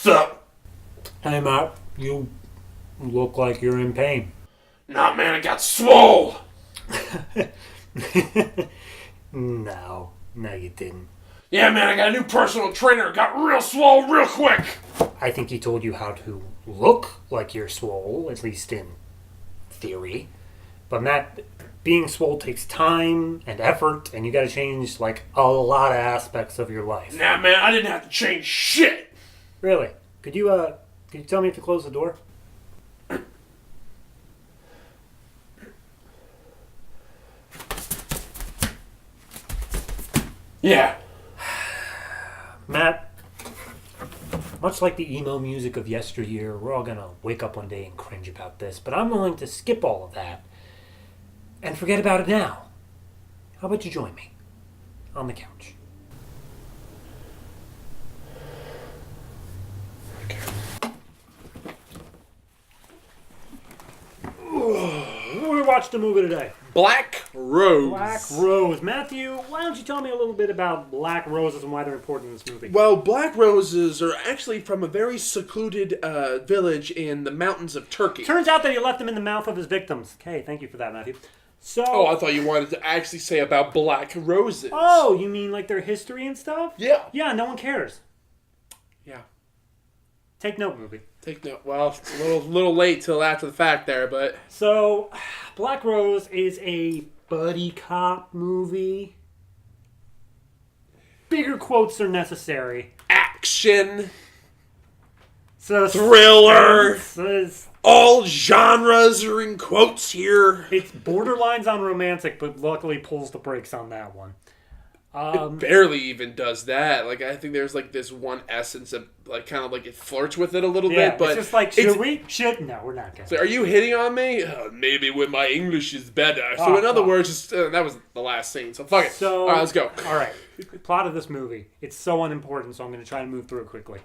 up? Hey, Matt, you look like you're in pain. Nah, man, I got swole. No, you didn't. Yeah, man, I got a new personal trainer. Got real swole real quick. I think he told you how to look like you're swole, at least in theory. But Matt, being swole takes time and effort, and you gotta change, like, a lot of aspects of your life. Nah, man, I didn't have to change shit. Really? Could you tell me if you close the door? Yeah. Matt, much like the emo music of yesteryear, we're all gonna wake up one day and cringe about this, but I'm willing to skip all of that and forget about it now. How about you join me on the couch? We watched a movie today. Black Rose. Black Rose. Matthew, why don't you tell me a little bit about black roses and why they're important in this movie? Well, black roses are actually from a very secluded village in the mountains of Turkey. Turns out that he left them in the mouth of his victims. Okay, thank you for that, Matthew. So. Oh, I thought you wanted to actually say about black roses. Oh, you mean like their history and stuff? Yeah. Yeah, no one cares. Yeah. Take note, movie. Take note. Well, it's a little late till after the fact there, but... So, Black Rose is a buddy cop movie. Bigger quotes are necessary. Action. So, Thriller. All genres are in quotes here. It's borderlines on romantic, but luckily pulls the brakes on that one. It barely even does that. Like, I think there's like this one essence of like kind of like it flirts with it a little bit, but it's just like, should we? No, we're not gonna. So, are you hitting on me? Maybe when my English is better. So in other words, just, that was the last scene. So fuck it. So, all right, let's go. All right, plot of this movie. It's so unimportant, so I'm going to try to move through it quickly.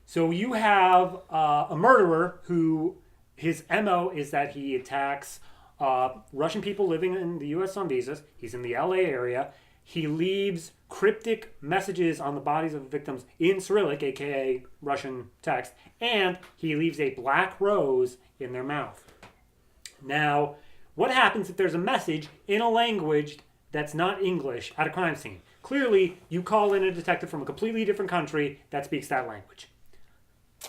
So you have a murderer who his MO is that he attacks Russian people living in the U.S. on visas. He's in the LA area. He leaves cryptic messages on the bodies of the victims in Cyrillic, aka Russian text, and he leaves a black rose in their mouth. Now, what happens if there's a message in a language that's not English at a crime scene? Clearly, you call in a detective from a completely different country that speaks that language.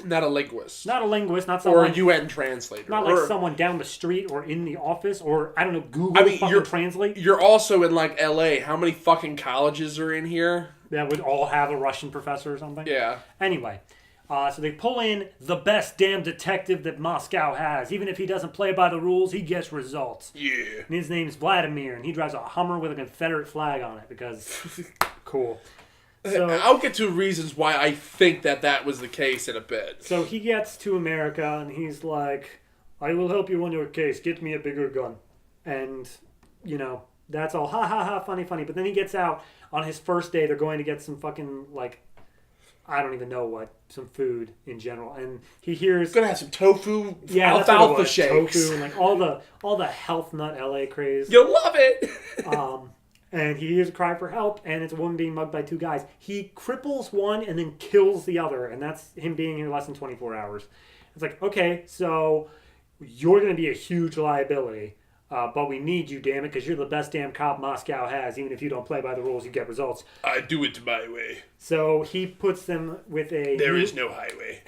Not a linguist. Not a linguist, not someone... Or a UN translator. Not like someone down the street or in the office or, I don't know, Google Translate. You're also in, like, LA. How many fucking colleges are in here? That would all have a Russian professor or something? Yeah. Anyway, so they pull in the best damn detective that Moscow has. Even if he doesn't play by the rules, he gets results. Yeah. And his name's Vladimir, and he drives a Hummer with a Confederate flag on it because... cool. So, I'll get to reasons why I think that was the case in a bit. So he gets to America and he's like, I will help you on your case. Get me a bigger gun. And, you know, that's all ha ha ha, funny. But then he gets out on his first day. They're going to get some fucking, like, I don't even know what, some food in general. And he hears... Gonna have some tofu, alfalfa shakes. Tofu and, like, all the health nut LA craze. You'll love it! And he hears a cry for help, and it's a woman being mugged by two guys. He cripples one and then kills the other, and that's him being here less than 24 hours. It's like, okay, so you're going to be a huge liability, but we need you, damn it, because you're the best damn cop Moscow has. Even if you don't play by the rules, you get results. I do it my way. So he puts them with There is no highway.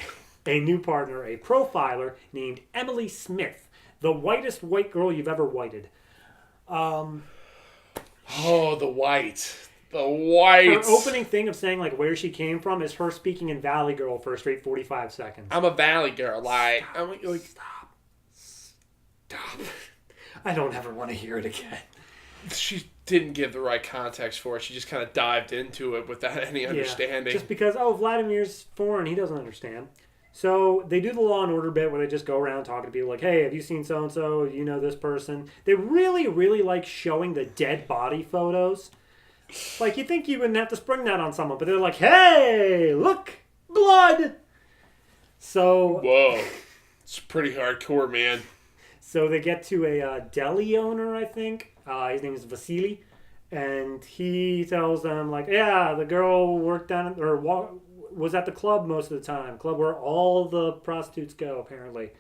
A new partner, a profiler named Emily Smith, the whitest white girl you've ever whited. Oh, the white. The white. Her opening thing of saying, like, where she came from is her speaking in Valley Girl for a straight 45 seconds. I'm a Valley girl. Like, Stop. I don't ever want to hear it again. She didn't give the right context for it. She just kind of dived into it without any understanding. Just because, Vladimir's foreign, he doesn't understand. So they do the Law and Order bit where they just go around talking to people like, hey, have you seen so-and-so? You know this person? They really, really like showing the dead body photos. Like, you think you wouldn't have to spring that on someone, but they're like, hey, look, blood! So... Whoa. It's pretty hardcore, man. So they get to a deli owner, I think. His name is Vasily. And he tells them, like, yeah, the girl worked down, or was at the club most of the time. Club where all the prostitutes go, apparently.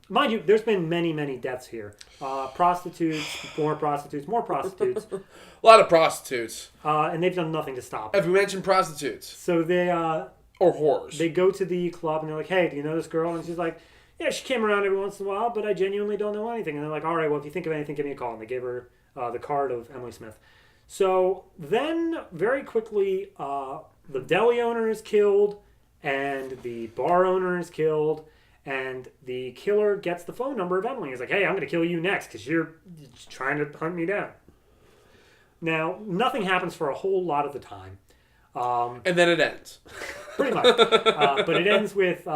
Mind you, there's been many, many deaths here. Prostitutes, more prostitutes, more prostitutes. A lot of prostitutes. And they've done nothing to stop it. Have you mentioned prostitutes? So they... or whores. They go to the club and they're like, hey, do you know this girl? And she's like, yeah, she came around every once in a while, but I genuinely don't know anything. And they're like, all right, well, if you think of anything, give me a call. And they gave her the card of Emily Smith. So then, very quickly, the deli owner is killed, and the bar owner is killed, and the killer gets the phone number of Emily. He's like, hey, I'm going to kill you next because you're trying to hunt me down. Now, nothing happens for a whole lot of the time. And then it ends. Pretty much. But it ends with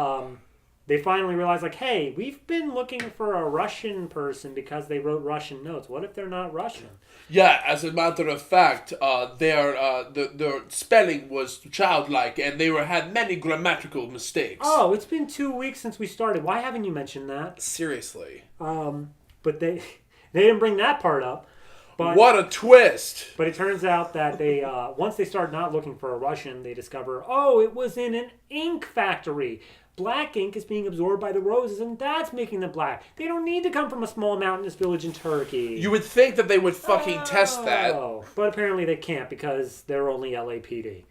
they finally realize, like, hey, we've been looking for a Russian person because they wrote Russian notes. What if they're not Russian? Yeah, as a matter of fact, their spelling was childlike, and they had many grammatical mistakes. Oh, it's been 2 weeks since we started. Why haven't you mentioned that? Seriously. But they didn't bring that part up. But, what a twist! But it turns out that they once they start not looking for a Russian, they discover, oh, it was in an ink factory. Black ink is being absorbed by the roses, and that's making them black. They don't need to come from a small mountainous village in Turkey. You would think that they would fucking test that. But apparently they can't because they're only LAPD.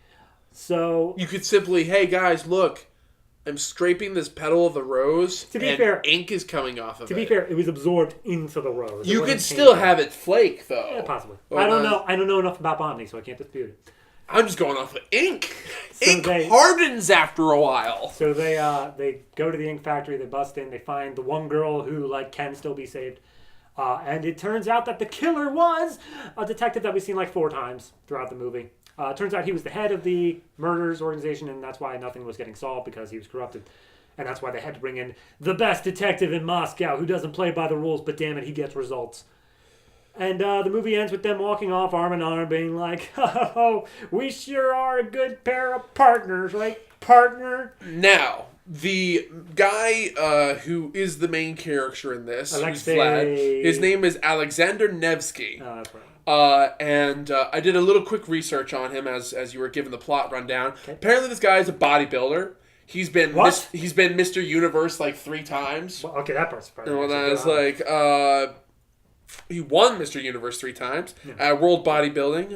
So... You could simply, hey guys, look, I'm scraping this petal of the rose, to be fair, ink is coming off of it. To be fair, it was absorbed into the rose. You could still have it flake, though. Yeah, possibly. I don't know. I don't know enough about botany, so I can't dispute it. I'm just going off of ink. So ink hardens after a while. So they go to the ink factory, they bust in, they find the one girl who can still be saved. And it turns out that the killer was a detective that we've seen 4 times throughout the movie. Turns out he was the head of the murders organization, and that's why nothing was getting solved, because he was corrupted. And that's why they had to bring in the best detective in Moscow who doesn't play by the rules, but damn it, he gets results. And the movie ends with them walking off arm in arm, being like, oh, we sure are a good pair of partners, right, partner? Now, the guy who is the main character in this, who's Vlad, his name is Alexander Nevsky. Oh, that's right. And I did a little quick research on him as you were given the plot rundown. Okay. Apparently this guy is a bodybuilder. He's been he's been Mr. Universe 3 times. Well, okay, that part's probably... And that is he won Mr. Universe 3 times at World Bodybuilding.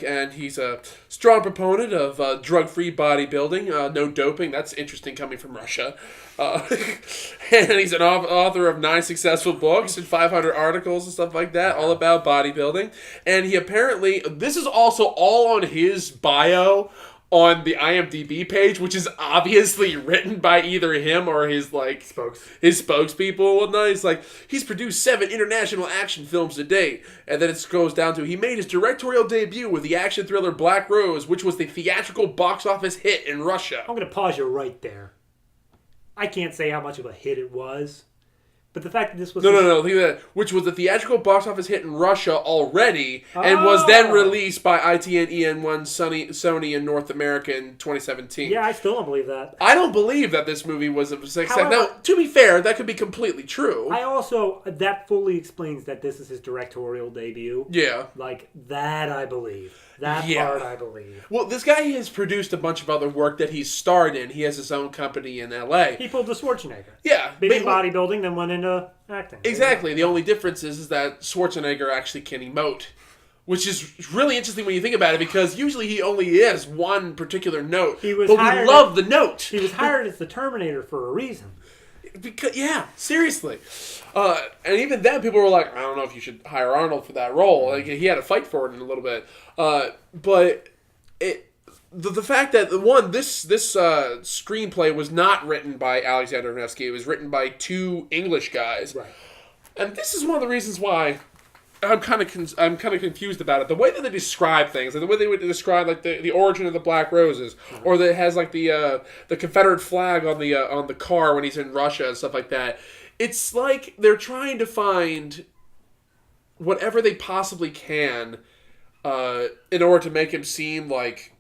And he's a strong proponent of drug-free bodybuilding, no doping. That's interesting coming from Russia. And he's an author of 9 successful books and 500 articles and stuff like that, all about bodybuilding. And he apparently, this is also all on his bio on the IMDb page, which is obviously written by either him or his his spokespeople and whatnot. He's he's produced 7 international action films to date, and then it goes down to he made his directorial debut with the action thriller Black Rose, which was the theatrical box office hit in Russia. I'm going to pause you right there. I can't say how much of a hit it was. But the fact that this was... No. Think of that. Which was a theatrical box office hit in Russia already, and was then released by ITN EN1 Sony in North America in 2017. Yeah, I still don't believe that. I don't believe that this movie was a success. Now, to be fair, that could be completely true. That fully explains that this is his directorial debut. Yeah. That I believe. That part I believe. Well, this guy has produced a bunch of other work that he's starred in. He has his own company in L.A. He pulled the Schwarzenegger. Yeah. Big bodybuilding, then went into acting. Exactly. The only difference is that Schwarzenegger actually can emote. Which is really interesting when you think about it, because usually he only is one particular note. But we love the note. He was hired as the Terminator for a reason. Yeah, seriously. And even then, people were like, I don't know if you should hire Arnold for that role. He had to fight for it in a little bit. But the fact that, this screenplay was not written by Alexander Nevsky. It was written by 2 English guys. Right. And this is one of the reasons why I'm kind of confused about it. The way that they describe things, the way they would describe the origin of the Black Roses, or that it has the Confederate flag on the car when he's in Russia and stuff like that. It's like they're trying to find whatever they possibly can in order to make him seem like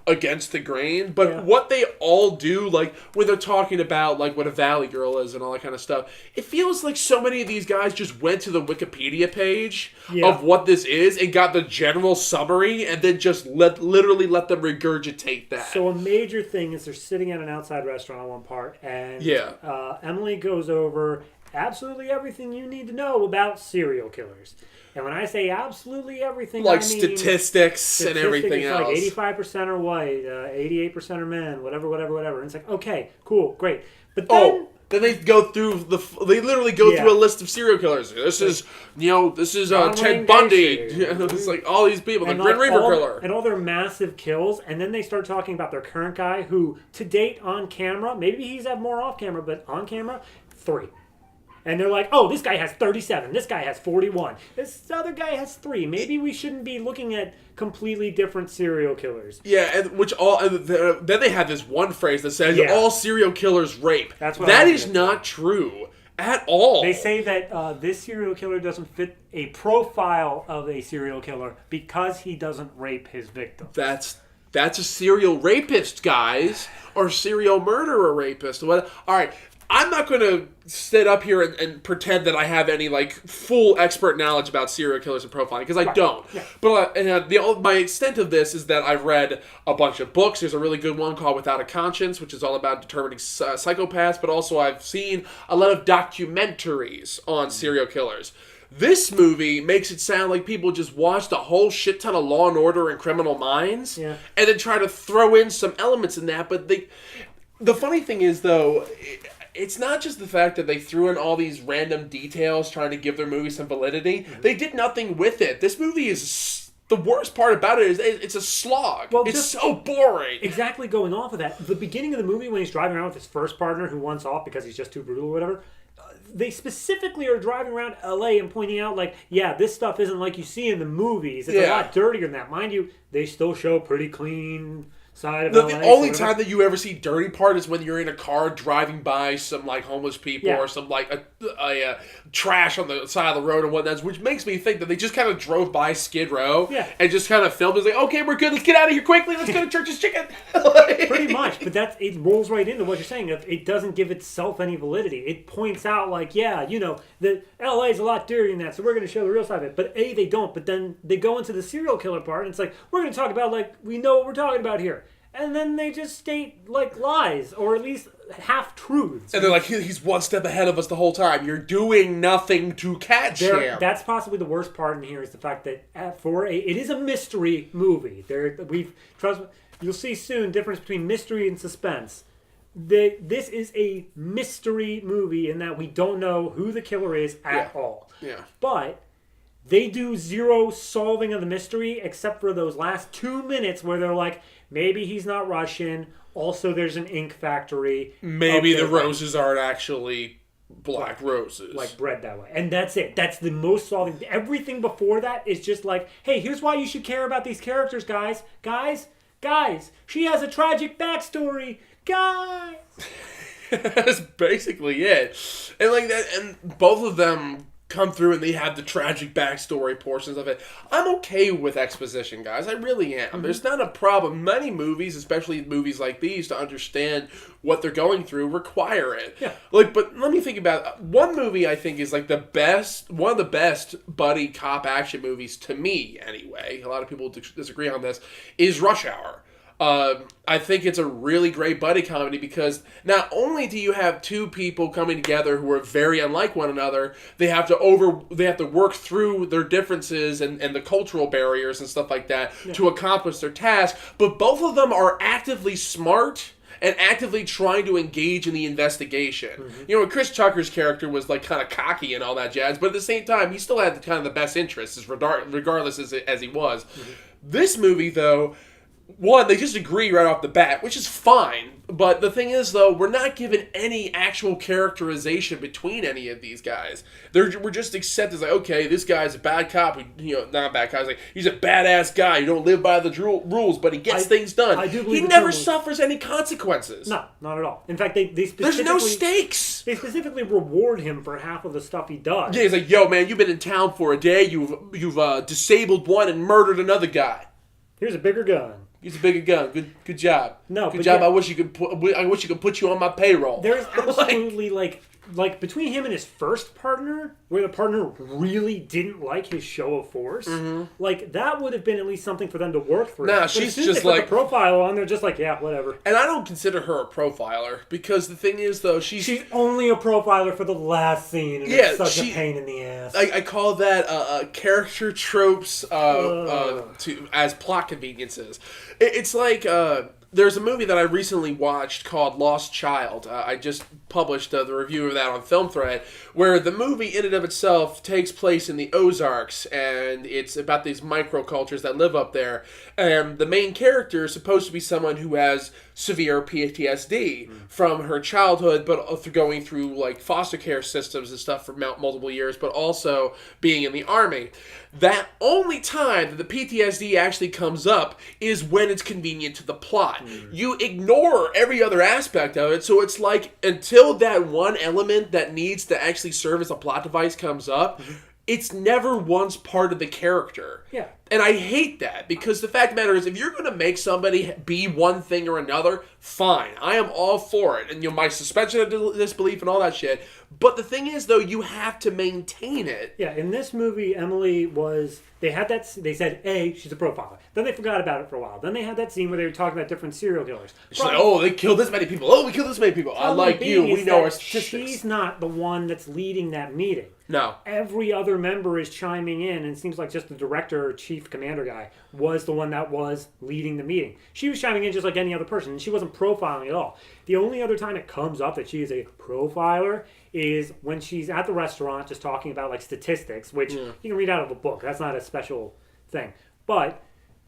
against the grain, but what they all do, like when they're talking about like what a Valley Girl is and all that kind of stuff, it feels like so many of these guys just went to the Wikipedia page of what this is and got the general summary and then just literally let them regurgitate that. So a major thing is they're sitting at an outside restaurant on one part, and Emily goes over absolutely everything you need to know about serial killers. And when I say absolutely everything, like I mean statistics and everything else. Like 85% are white, 88% are men, whatever. And it's like, okay, cool, great. But then... Then they go through they literally go through a list of serial killers. This is Ted Bundy. It's like all these people, the Grim Reaper killer. And all their massive kills. And then they start talking about their current guy who, to date on camera, maybe he's had more off camera, but on camera, 3. And they're like, oh, this guy has 37. This guy has 41. This other guy has 3. Maybe we shouldn't be looking at completely different serial killers. Yeah, and then they have this one phrase that says, all serial killers rape. That is not true at all. They say that this serial killer doesn't fit a profile of a serial killer because he doesn't rape his victim. That's a serial rapist, guys. Or serial murderer rapist. All right. I'm not going to sit up here and pretend that I have any like full expert knowledge about serial killers and profiling, because I don't. Yeah. But my extent of this is that I've read a bunch of books. There's a really good one called Without a Conscience, which is all about determining psychopaths, but also I've seen a lot of documentaries on serial killers. This movie makes it sound like people just watched a whole shit ton of Law and Order and Criminal Minds and then try to throw in some elements in that, but the funny thing is, though, it's not just the fact that they threw in all these random details trying to give their movie some validity. Mm-hmm. They did nothing with it. This movie is... The worst part about it is it's a slog. Well, it's so boring. Exactly going off of that. The beginning of the movie when he's driving around with his first partner who wants off because he's just too brutal or whatever, they specifically are driving around L.A. and pointing out, like, this stuff isn't like you see in the movies. It's a lot dirtier than that. Mind you, they still show pretty clean... side of LA, the only time that you ever see dirty part is when you're in a car driving by some like homeless people or some like a trash on the side of the road or whatnot, which makes me think that they just kind of drove by Skid Row and just kind of filmed. It's like, okay, we're good. Let's get out of here quickly. Let's go to Church's Chicken. Pretty much, but it rolls right into what you're saying. It doesn't give itself any validity. It points out like, the LA is a lot dirtier than that, so we're going to show the real side of it. But they don't. But then they go into the serial killer part, and it's like, we're going to talk about like we know what we're talking about here. And then they just state, like, lies, or at least half-truths. And they're like, he's one step ahead of us the whole time. You're doing nothing to catch him. That's possibly the worst part in here is the fact that it is a mystery movie. You'll see soon difference between mystery and suspense. This is a mystery movie in that we don't know who the killer is at all. Yeah. But... they do zero solving of the mystery except for those last 2 minutes where they're like, maybe he's not Russian. Also, there's an ink factory. Maybe the roses aren't actually black roses. Like bred that way. And that's it. That's the most solving. Everything before that is just like, hey, here's why you should care about these characters, guys. Guys, she has a tragic backstory. Guys. That's basically it. And like that, and both of them come through and they have the tragic backstory portions of it. I'm okay with exposition, guys. I really am. Mm-hmm. There's not a problem. Many movies, especially movies like these, to understand what they're going through, require it. Yeah. But let me think about it. One movie I think is like one of the best buddy cop action movies to me, anyway. A lot of people disagree on this. Is Rush Hour. I think it's a really great buddy comedy because not only do you have two people coming together who are very unlike one another, they have to work through their differences and the cultural barriers and stuff like that to accomplish their task, but both of them are actively smart and actively trying to engage in the investigation. Mm-hmm. Chris Tucker's character was like kind of cocky and all that jazz, but at the same time, he still had kind of the best interests, regardless as he was. Mm-hmm. This movie, though, one, they just agree right off the bat, which is fine. But the thing is, though, we're not given any actual characterization between any of these guys. We're just accepted as like, okay, this guy's a bad cop. Not a bad cop. He's a badass guy. You don't live by the rules, but he gets things done. I do believe he never suffers any consequences. No, not at all. In fact, they specifically... there's no stakes. They specifically reward him for half of the stuff he does. Yeah, he's like, yo, man, you've been in town for a day. You've disabled one and murdered another guy. Here's a bigger gun. He's a bigger gun. Good job. No, good job. Yeah. I wish you could put you on my payroll. There's absolutely like between him and his first partner, where the partner really didn't like his show of force, like that would have been at least something for them to work through. Nah, but she's as just they put the profile on, they're just like, yeah, whatever. And I don't consider her a profiler because the thing is, though, she's only a profiler for the last scene, and it's such a pain in the ass. I call that character tropes as plot conveniences. It's like. There's a movie that I recently watched called Lost Child. I just published the review of that on Film Thread, where the movie in and of itself takes place in the Ozarks, and it's about these microcultures that live up there. And the main character is supposed to be someone who has severe PTSD from her childhood, but going through like foster care systems and stuff for multiple years, but also being in the army. That only time that the PTSD actually comes up is when it's convenient to the plot. You ignore every other aspect of it, so it's like until that one element that needs to actually serve as a plot device comes up, it's never once part of the character. Yeah. And I hate that, because the fact of the matter is, if you're going to make somebody be one thing or another, fine. I am all for it. And my suspension of disbelief and all that shit. But the thing is, though, you have to maintain it. Yeah, in this movie, Emily was... They said, A, she's a profiler. Then they forgot about it for a while. Then they had that scene where they were talking about different serial killers. She's like, oh, they killed this many people. Oh, we killed this many people. I like you. We know our statistics. She's not the one that's leading that meeting. No. Every other member is chiming in, and it seems like just the director or chief commander guy was the one that was leading the meeting. She was chiming in just like any other person, and she wasn't profiling at all. The only other time it comes up that she is a profiler is when she's at the restaurant just talking about like statistics, which you can read out of a book. That's not a special thing. But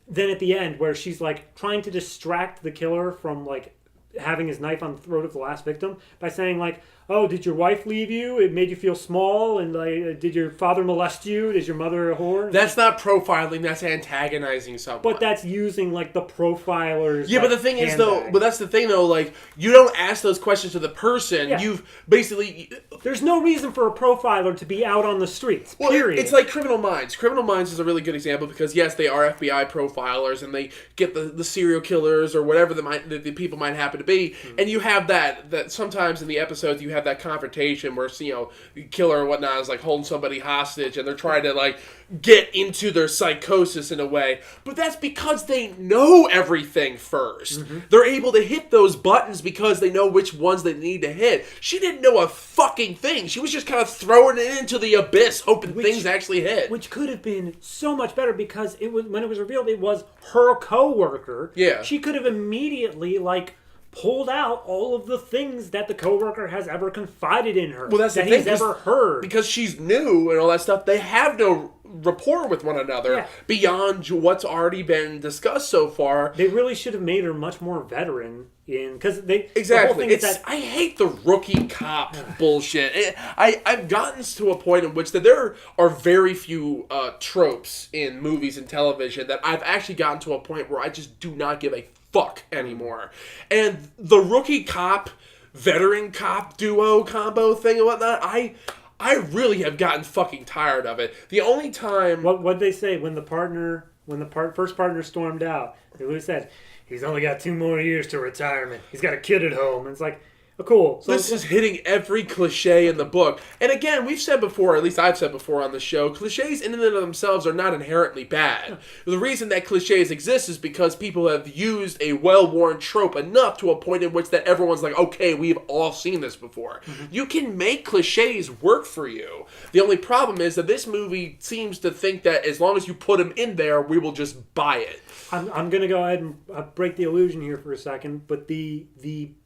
then at the end where she's like trying to distract the killer from like having his knife on the throat of the last victim by saying like, oh, did your wife leave you? It made you feel small? And like, did your father molest you? Is your mother a whore? That's not profiling. That's antagonizing someone. But that's using like the profilers. Yeah, but the thing is though, but that's the thing though, like you don't ask those questions to the person. Yeah. You've basically... There's no reason for a profiler to be out on the streets, period. Well, it's like Criminal Minds. Criminal Minds is a really good example because, yes, they are FBI profilers and they get the serial killers or whatever the people might happen to be. And you have that sometimes in the episodes you have that confrontation where, the killer or whatnot is like holding somebody hostage and they're trying to like get into their psychosis in a way. But that's because they know everything first. They're able to hit those buttons because they know which ones they need to hit. She didn't know a fucking thing. She was just kind of throwing it into the abyss, hoping things actually hit. Which could have been so much better because when it was revealed it was her coworker. Yeah. She could have immediately like pulled out all of the things that the coworker has ever confided in her. Well, that's that the thing, he's ever heard. Because she's new and all that stuff, they have no rapport with one another beyond what's already been discussed so far. They really should have made her much more veteran because they exactly. The whole thing is that I hate the rookie cop bullshit. I've gotten to a point in which that there are very few tropes in movies and television that I've actually gotten to a point where I just do not give a fuck anymore. And the rookie cop, veteran cop duo combo thing and whatnot, I really have gotten fucking tired of it. The only time... What'd they say when the first partner stormed out? They literally said, he's only got 2 more years to retirement. He's got a kid at home. And it's like, oh, cool. So this is hitting every cliche in the book. And again, we've said before, at least I've said before on the show, cliches in and of themselves are not inherently bad. The reason that cliches exist is because people have used a well-worn trope enough to a point in which that everyone's like, okay, we've all seen this before. You can make cliches work for you. The only problem is that this movie seems to think that as long as you put them in there, we will just buy it. I'm going to go ahead and break the illusion here for a second, but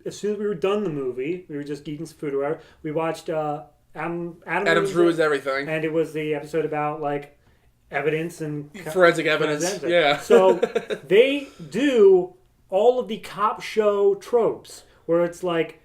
as soon as we were done the movie, we were just geeking some food or whatever, we watched Adam's Ruins Everything. And it was the episode about, like, evidence and... Forensic evidence, yeah. So they do all of the cop show tropes, where it's like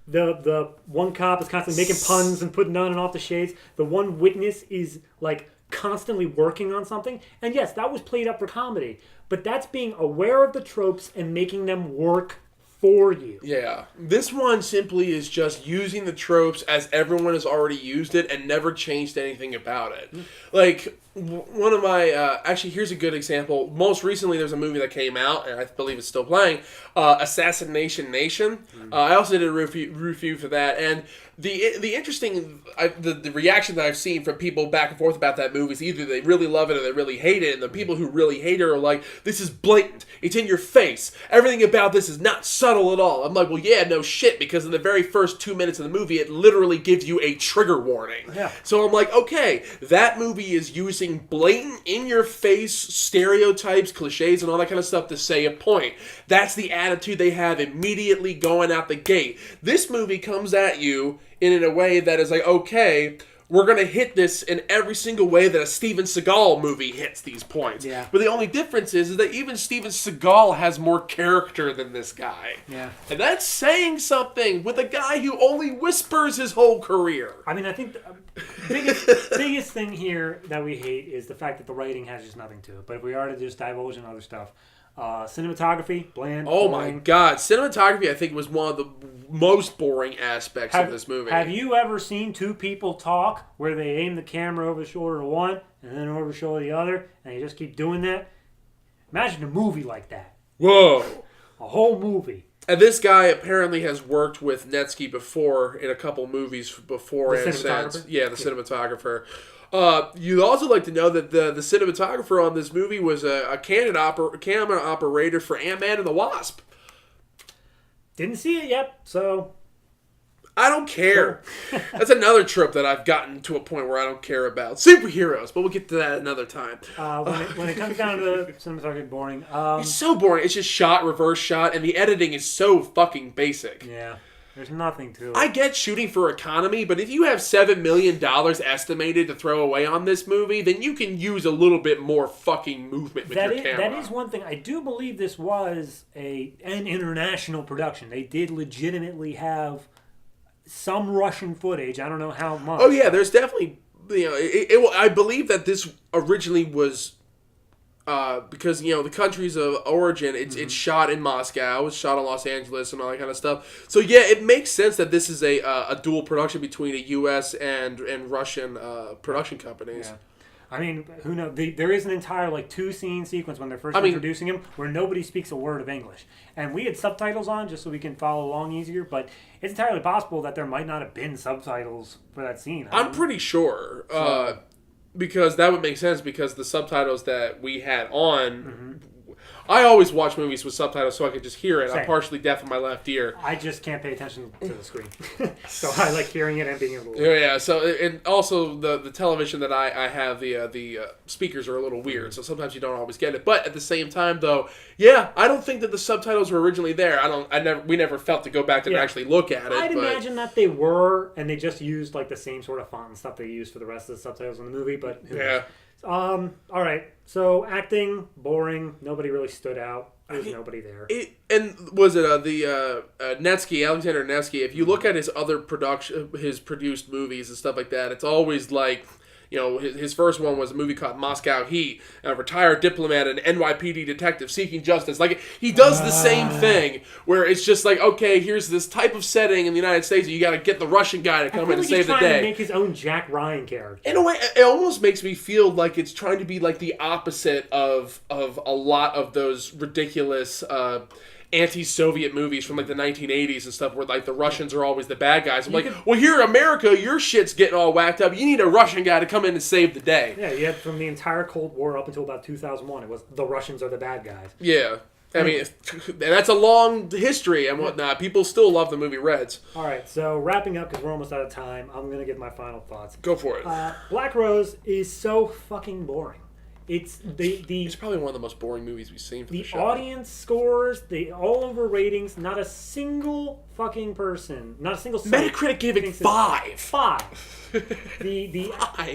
the one cop is constantly making puns and putting on and off the shades. The one witness is, like, constantly working on something. And yes, that was played up for comedy. But that's being aware of the tropes and making them work for you. Yeah. This one simply is just using the tropes as everyone has already used it and never changed anything about it. Like, one of my... actually, here's a good example. Most recently, there's a movie that came out, and I believe it's still playing, Assassination Nation. I also did a review for that, and the interesting... the reaction that I've seen from people back and forth about that movie is either they really love it or they really hate it, and the people who really hate it are like, this is blatant. It's in your face. Everything about this is not subtle at all. I'm like, well, yeah, no shit, because in the very first 2 minutes of the movie, it literally gives you a trigger warning. Yeah. So I'm like, okay, that movie is using blatant, in-your-face stereotypes, cliches, and all that kind of stuff to say a point. That's the attitude they have immediately going out the gate. This movie comes at you in a way that is like, okay, we're going to hit this in every single way that a Steven Seagal movie hits these points. Yeah. But the only difference is that even Steven Seagal has more character than this guy. Yeah. And that's saying something with a guy who only whispers his whole career. I mean, I think the biggest thing here that we hate is the fact that the writing has just nothing to it. But if we are to just divulge in other stuff, cinematography, bland. Oh boring. my god. Cinematography, I think, was one of the most boring aspects of this movie. Have you ever seen two people talk where they aim the camera over the shoulder of one and then over the shoulder of the other, and they just keep doing that? Imagine a movie like that. Whoa. A whole movie. And this guy apparently has worked with Netsky before in a couple movies before. The in a cinematographer? sense. Yeah, the cinematographer. You'd also like to know that the cinematographer on this movie was a camera operator for Ant-Man and the Wasp. Didn't see it yet, so... I don't care. That's another trope that I've gotten to a point where I don't care about. Superheroes, but we'll get to that another time. When it comes down to cinematography, boring. It's so boring. It's just shot, reverse shot, and the editing is so fucking basic. Yeah. There's nothing to it. I get shooting for economy, but if you have $7 million estimated to throw away on this movie, then you can use a little bit more fucking movement with your camera. That is one thing. I do believe this was an international production. They did legitimately have some Russian footage. I don't know how much. Oh yeah, there's definitely, I believe that this originally was because the countries of origin, it's shot in Moscow, it's shot in Los Angeles, and all that kind of stuff. So yeah, it makes sense that this is a dual production between a U.S. and Russian production companies. Yeah. I mean, who knows? There is an entire 2-scene sequence when they're first introducing him where nobody speaks a word of English, and we had subtitles on just so we can follow along easier. But it's entirely possible that there might not have been subtitles for that scene. I'm pretty sure. Because that would make sense, because the subtitles that we had on... I always watch movies with subtitles so I could just hear it. Same. I'm partially deaf in my left ear. I just can't pay attention to the screen. So I like hearing it and being able to... Yeah, so, and also the television that I have, the speakers are a little weird, so sometimes you don't always get it. But at the same time, though, yeah, I don't think that the subtitles were originally there. We never felt to go back and actually look at it. I'd imagine that they were, and they just used the same sort of font and stuff they used for the rest of the subtitles in the movie, but... Yeah. All right. So acting boring. Nobody really stood out. There's nobody there. Was it Netsky, Alexander Nevsky? If you look at his other produced movies and stuff like that, it's always like, his first one was a movie called Moscow Heat, a retired diplomat and NYPD detective seeking justice. Like, he does the same thing, where it's just like, okay, here's this type of setting in the United States, and you got to get the Russian guy to come in and save the day. He's trying to make his own Jack Ryan character. In a way, it almost makes me feel like it's trying to be like the opposite of a lot of those ridiculous anti-Soviet movies from the 1980s and stuff, where the Russians are always the bad guys. I'm well, here in America, your shit's getting all whacked up. You need a Russian guy to come in and save the day. Yeah, you had from the entire Cold War up until about 2001, it was the Russians are the bad guys. Yeah. I mean, that's a long history and whatnot. People still love the movie Reds. All right, so wrapping up, because we're almost out of time, I'm going to give my final thoughts. Go for it. Black Rose is so fucking boring. It's It's probably one of the most boring movies we've seen for the show. The audience scores, the all over ratings, not a single fucking person, not a single Metacritic gave it 5. 5. The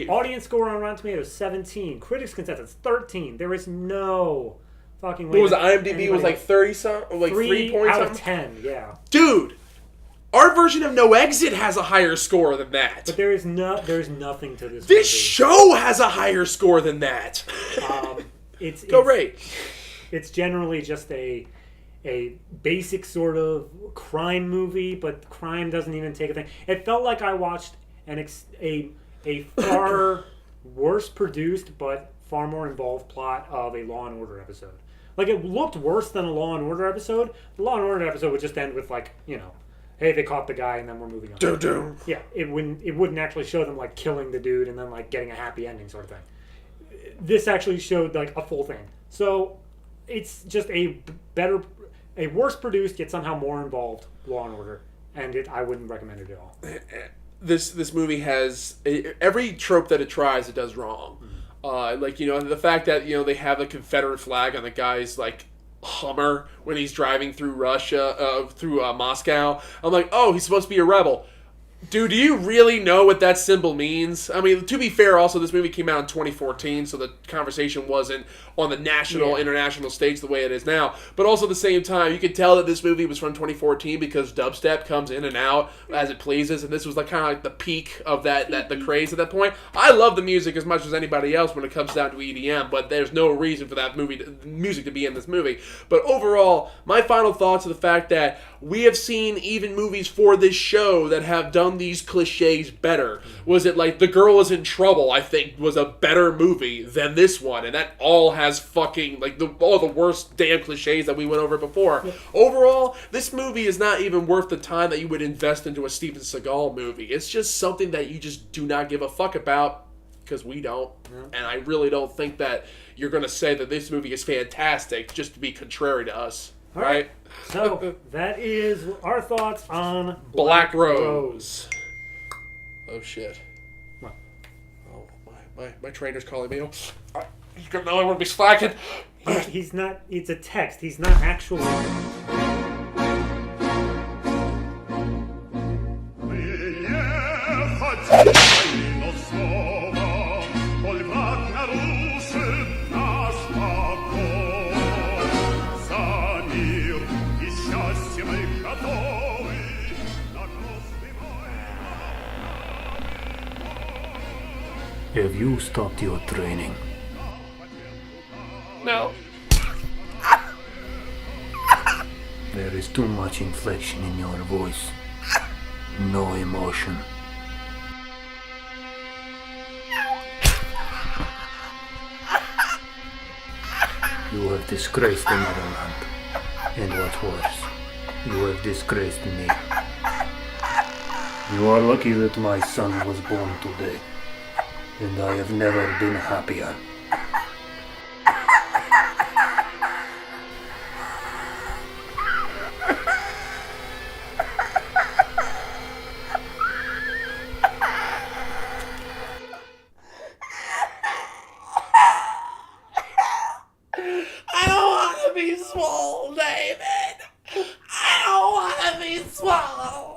audience score on Rotten Tomatoes 17. Critics consensus 13. There is no fucking way. What was it? IMDb was 30 something, 3 points out of 10. Yeah, dude. Our version of No Exit has a higher score than that. But there is nothing to this. This show has a higher score than that. It's Go rate. It's generally just a a basic sort of crime movie, but crime doesn't even take a thing. It felt like I watched a far worse produced but far more involved plot of a Law and Order episode. Like, it looked worse than a Law and Order episode. The Law and Order episode would just end with, like, hey, they caught the guy and then we're moving on. Doo-doo. Yeah, it wouldn't actually show them, like, killing the dude and then, like, getting a happy ending sort of thing. This actually showed, like, a full thing. So it's just a worse produced yet somehow more involved Law and Order, and I wouldn't recommend it at all. This movie has every trope that it tries, it does wrong. The fact that they have a Confederate flag on the guy's like Hummer when he's driving through Russia, through Moscow. I'm like, oh, he's supposed to be a rebel. Dude, do you really know what that symbol means? I mean, to be fair, also, this movie came out in 2014, so the conversation wasn't on the national, international stage the way it is now. But also, at the same time, you could tell that this movie was from 2014 because dubstep comes in and out as it pleases, and this was like kind of like the peak of the craze at that point. I love the music as much as anybody else when it comes down to EDM, but there's no reason for that music to be in this movie. But overall, my final thoughts are the fact that we have seen even movies for this show that have done these cliches better. Was it like The Girl Is in Trouble, I think, was a better movie than this one, and that all has fucking, like, all the worst damn cliches that we went over before. Yeah. Overall, this movie is not even worth the time that you would invest into a Steven Seagal movie. It's just something that you just do not give a fuck about, because we don't. Yeah. And I really don't think that you're going to say that this movie is fantastic just to be contrary to us. All right. So, that is our thoughts on Black Rose. Oh, shit. What? Oh, my trainer's calling me. He's going to know I want to be slacking. He's not... It's a text. He's not actually... Have you stopped your training? No. There is too much inflection in your voice. No emotion. You have disgraced the motherland. And what's worse, you have disgraced me. You are lucky that my son was born today. And I have never been happier. I don't want to be swole, David. I don't want to be swole.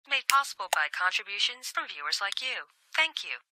Made possible by contributions from viewers like you. Thank you.